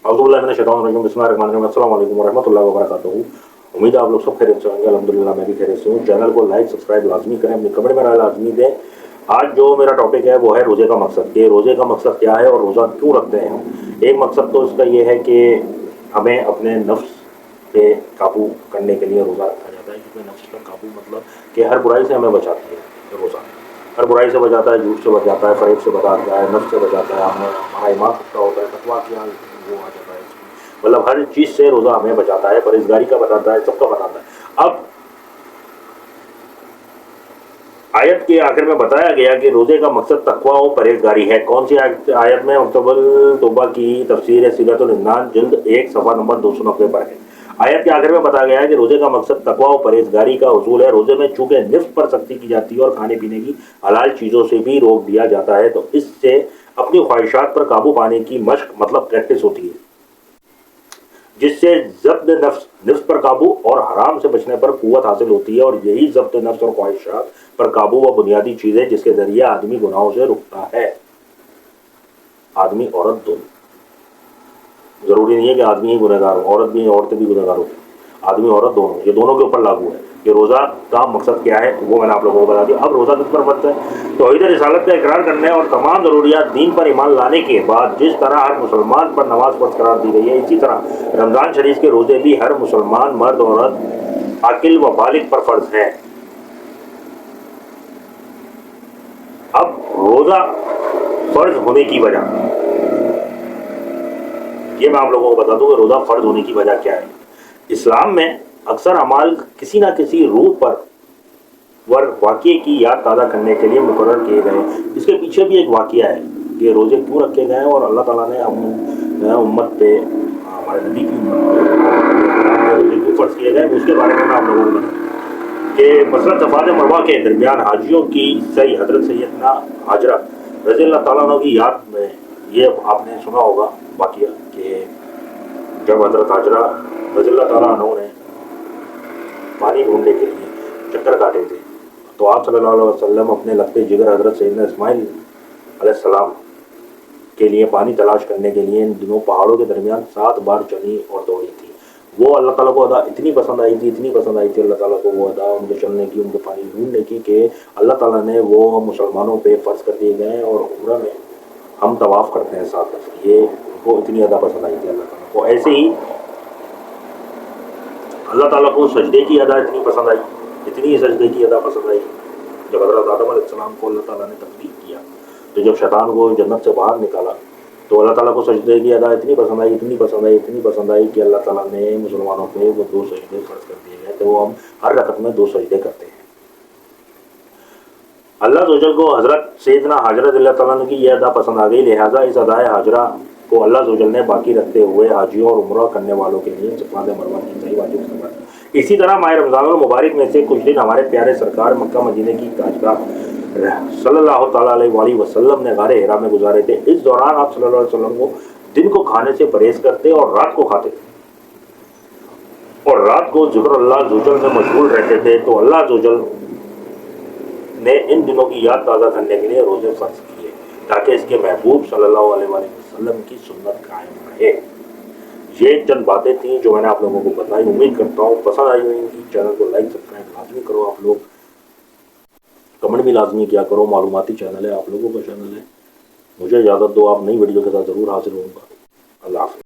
अस्सलामुअलैकुम वरहमतुल्लाहि वबरकातुहू। उम्मीद है आप लोग सब खैरियत से होंगे। अल्हम्दुलिल्लाह मैं भी खैरियत से हूँ। चैनल को लाइक सब्सक्राइब लाजमी करें, अपनी कमेंट में राय लाजमी दें। आज जो मेरा टॉपिक है वो है रोज़े का मकसद, कि रोज़े का मकसद क्या है और रोज़ा क्यों रखते हैं हम। एक मकसद तो इसका ये है कि हमें अपने नफ्स पे काबू करने के लिए रोज़ा रखा जाता है, क्योंकि नफ्स पर काबू मतलब कि हर बुराई से हमें बचाती है रोज़ा। हर बुराई से बचाता है, झूठ से बचाता है, फरेब से बचाता है, नफ्स से बचाता है, हमारा ईमान पुख्ता होता है, तकवा क्या वो आ जाता है, मतलब हर चीज़ से रोज़ा हमें बचाता है, परहेजगारी का बताता है, सबका बताता है। अब आयत के आखिर में बताया गया कि रोज़े का मकसद तकवा और परहेजगारी है। कौन सी आयत में? मकतबुल तौबा की तफसीर सीरतुल इंसान जिल्द 1 सफ़ा नंबर 290 पर है। आयत के आखिर में बताया गया है कि रोज़े का मकसद तकवा और परहेजगारी का हुसूल है। रोज़े में चूंकि निफ्स पर सख्ती की जाती है और खाने पीने की हलाल चीज़ों से भी रोक दिया जाता है, तो इससे अपनी ख्वाहिशात पर काबू पाने की मशक मतलब प्रैक्टिस होती है, जिससे ज़ब्त नफ्स पर काबू और हराम से बचने पर कुव्वत हासिल होती है। और यही ज़ब्त नफ्स और ख्वाहिशात पर काबू व बुनियादी चीज़ है जिसके ज़रिए आदमी गुनाहों से रुकता है। आदमी औरत दोनों, ज़रूरी नहीं है कि आदमी ही गुनहगार हो, औरत भी, औरतें भी गुनहगार हो। आदमी औरत दोनों, ये दोनों के ऊपर लागू है कि रोज़ा का मकसद क्या है, वो मैंने आप लोगों को बता दिया। अब रोज़ा किस पर फर्ज है? तौहीद रिसालत का इकरार करने और तमाम ज़रूरियात दीन पर ईमान लाने के बाद जिस तरह हर मुसलमान पर नमाज फर्ज करार दी गई है, इसी तरह रमज़ान शरीफ के रोज़े भी हर मुसलमान मर्द औरत आकिल व बालिग पर फर्ज हैं। अब रोज़ा फर्ज होने की वजह, ये मैं आप लोगों को बता दूं कि रोज़ा फ़र्ज होने की वजह क्या है। इस्लाम में अक्सर अमाल किसी ना किसी रूह पर वाक़ये की याद ताज़ा करने के लिए मुकर्रर किए गए। इसके पीछे भी एक वाक़या है कि रोज़े क्यों रखे गए हैं और अल्लाह ताला ने उम्मत पे, हमारे नबी की उम्मत रोज़े क्यों फ़र्ज़ किए गए, उसके बारे में मैं आप लोगों को बताऊँ कि मसलन सफ़ात मरवा के दरमियान हाजियों की सही हज़रत सैयदना हाजरा रज़ी अल्लाह ताला अन्हा की याद में, ये आपने सुना होगा वाक़या कि जब हज़रत हाजरा रज़ी अल्लाह ताला अन्हा ने पानी ढूंढने के लिए चक्कर काटे थे, तो आप सल्लल्लाहु अलैहि वसल्लम अपने लगते जिगर हज़रत सैयदना इस्माइल अलैहिस्सलाम के लिए पानी तलाश करने के लिए इन दिनों पहाड़ों के दरमियान 7 बार चली और दौड़ी थी। वो अल्लाह ताला को अदा इतनी पसंद आई थी, इतनी पसंद आई थी अल्लाह ताला को वो अदा, उनके चलने की, उनके पानी ढूंढने की, कि अल्लाह ताला ने वो मुसलमानों पे फ़र्ज़ कर दिए गए। और उम्रा में हम तवाफ़ करते हैं 7 दफ़े, ये उनको इतनी अदा पसंद आई थी अल्लाह ताला को। ऐसे ही अल्लाह ताला को सजदे की अदा इतनी पसंद आई, इतनी सजदे की अदा पसंद आई, जब हज़रत आदम अलैहिस्सलाम को अल्लाह ताला ने तकलीफ किया, तो जब शैतान को जन्नत से बाहर निकाला, तो अल्लाह ताला को सजदे की अदा इतनी पसंद आई, इतनी पसंद आई, इतनी पसंद आई कि अल्लाह ताला ने मुसलमानों पे वो 2 सजदे फ़र्ज़ कर दिए गए, तो वो हम हर रकत में 2 सजदे करते हैं। अल्लाह ताला को हज़रत सैयदना हाजरा रज़ियल्लाहु ताला अन्हा की यह अदा पसंद आ गई, लिहाजा इस अदाए हाजरा को अल्लाह ताला ने बाकी रखते हुए हाजियों और उम्रा करने वालों के लिए सफ़ात मरवा की सही वाजिब समझा। इसी तरह माह रमज़ान मुबारक में से कुछ दिन हमारे प्यारे सरकार मक्का मदीने की ताजगाह सल्लल्लाहु ताला अलैहि वसल्लम ने गारे हिरा में गुजारे थे। इस दौरान आप सल्लल्लाहु अलैहि वसल्लम को दिन को खाने से परहेज करते और रात को खाते थे, और रात को ज़िक्र अल्लाह ज़ुजल में मशगूल रहते थे। तो अल्लाह ज़ुजल ने इन दिनों की याद ताज़ा करने के लिए रोज़े फ़र्ज़ किए, ताकि इसके महबूब सल्लल्लाहु अलैहि वसल्लम की सुन्नत कायम रहे। ये चंद बातें थी जो मैंने आप लोगों को बताई। उम्मीद करता हूँ पसंद आई होंगी। चैनल को लाइक सब्सक्राइब लाजमी करो, आप लोग कमेंट भी लाजमी किया करो। मालूमाती चैनल है, आप लोगों का चैनल है। मुझे इजाज़त दो, आप नई वीडियो के साथ ज़रूर हाजिर होऊंगा। अल्लाह हाफ़िज़।